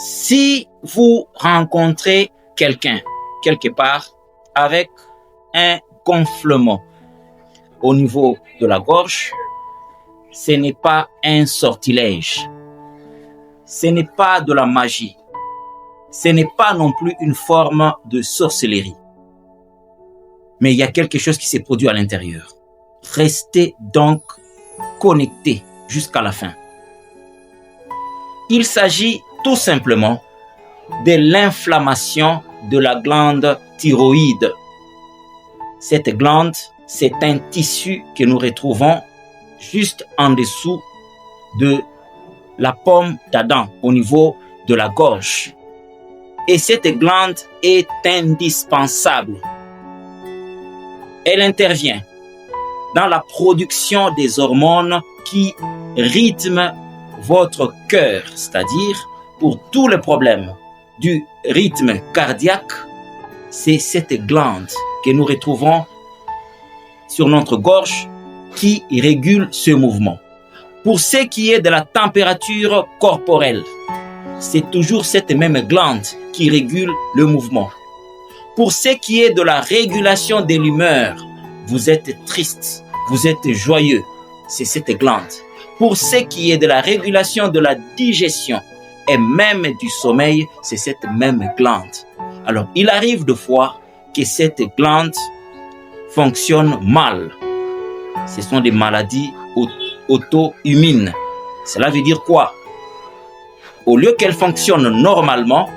Si vous rencontrez quelqu'un, quelque part, avec un gonflement au niveau de la gorge, ce n'est pas un sortilège, ce n'est pas de la magie, ce n'est pas non plus une forme de sorcellerie. Mais il y a quelque chose qui s'est produit à l'intérieur. Restez donc connectés jusqu'à la fin. Il s'agit tout simplement de l'inflammation de la glande thyroïde. Cette glande, c'est un tissu que nous retrouvons juste en dessous de la pomme d'Adam, au niveau de la gorge. Et cette glande est indispensable. Elle intervient dans la production des hormones qui rythment votre cœur, c'est-à-dire pour tous les problèmes du rythme cardiaque, c'est cette glande que nous retrouvons sur notre gorge qui régule ce mouvement. Pour ce qui est de la température corporelle, c'est toujours cette même glande qui régule le mouvement. Pour ce qui est de la régulation de l'humeur, vous êtes triste, vous êtes joyeux, c'est cette glande. Pour ce qui est de la régulation de la digestion et même du sommeil, c'est cette même glande. Alors, il arrive de fois que cette glande fonctionne mal. Ce sont des maladies auto-immunes. Cela veut dire quoi? Au lieu qu'elle fonctionne normalement,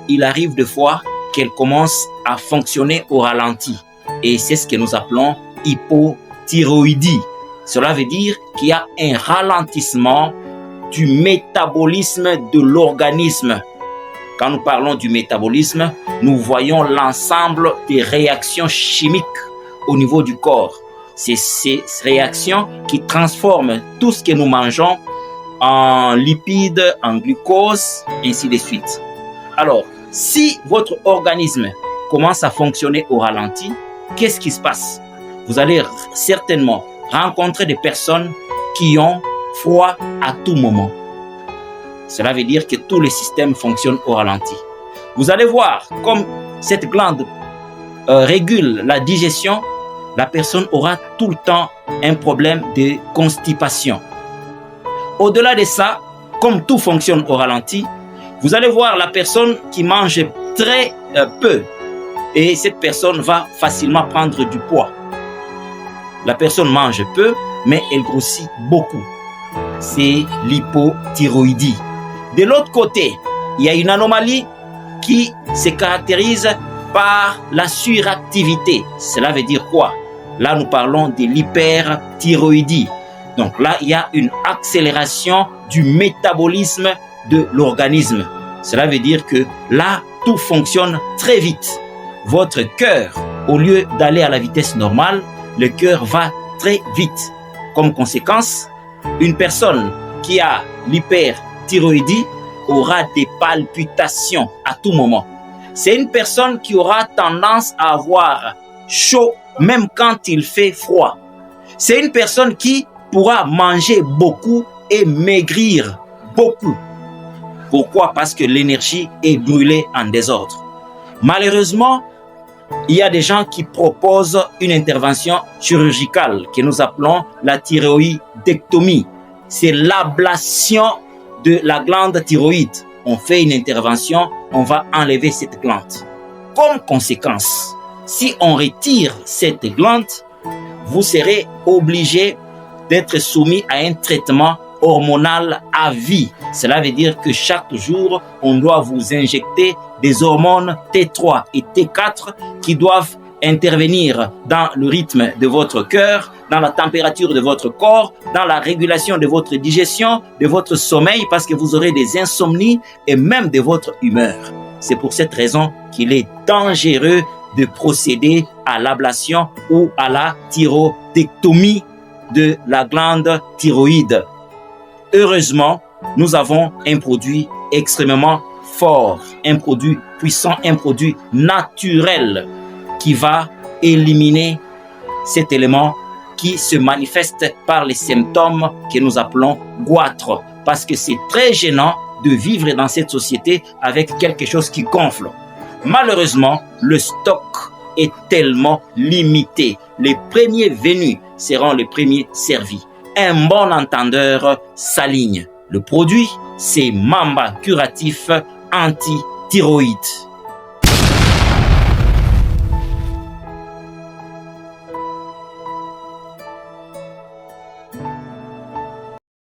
il arrive de fois qu'elle commence à fonctionner au ralenti. Et c'est ce que nous appelons hypothyroïdie. Cela veut dire qu'il y a un ralentissement du métabolisme de l'organisme. Quand nous parlons du métabolisme, nous voyons l'ensemble des réactions chimiques au niveau du corps. C'est ces réactions qui transforment tout ce que nous mangeons en lipides, en glucose, ainsi de suite. Alors, si votre organisme commence à fonctionner au ralenti, qu'est-ce qui se passe? Vous allez certainement rencontrer des personnes qui ont froid à tout moment. Cela veut dire que tous les systèmes fonctionnent au ralenti. Vous allez voir, comme cette glande régule la digestion, la personne aura tout le temps un problème de constipation. Au-delà de ça, comme tout fonctionne au ralenti, vous allez voir la personne qui mange très peu et cette personne va facilement prendre du poids. La personne mange peu, mais elle grossit beaucoup. C'est l'hypothyroïdie. De l'autre côté, il y a une anomalie qui se caractérise par la suractivité. Cela veut dire quoi? Là, nous parlons de l'hyperthyroïdie. Donc là, il y a une accélération du métabolisme de l'organisme. Cela veut dire que là, tout fonctionne très vite. Votre cœur, au lieu d'aller à la vitesse normale, le cœur va très vite. Comme conséquence, une personne qui a l'hyperthyroïdie aura des palpitations à tout moment. C'est une personne qui aura tendance à avoir chaud même quand il fait froid. C'est une personne qui pourra manger beaucoup et maigrir beaucoup. Pourquoi? Parce que l'énergie est brûlée en désordre. Malheureusement, il y a des gens qui proposent une intervention chirurgicale que nous appelons la thyroïdectomie. C'est l'ablation de la glande thyroïde. On fait une intervention, on va enlever cette glande. Comme conséquence, si on retire cette glande, vous serez obligé d'être soumis à un traitement hormonal à vie. Cela veut dire que chaque jour, on doit vous injecter des hormones T3 et T4 qui doivent intervenir dans le rythme de votre cœur, dans la température de votre corps, dans la régulation de votre digestion, de votre sommeil, parce que vous aurez des insomnies et même de votre humeur. C'est pour cette raison qu'il est dangereux de procéder à l'ablation ou à la thyroïdectomie de la glande thyroïde. Heureusement, nous avons un produit extrêmement fort, un produit puissant, un produit naturel qui va éliminer cet élément qui se manifeste par les symptômes que nous appelons goitre. Parce que c'est très gênant de vivre dans cette société avec quelque chose qui gonfle. Malheureusement, le stock est tellement limité. Les premiers venus seront les premiers servis. Un bon entendeur s'aligne. Le produit, c'est Mamba Curatif Anti-Thyroïde.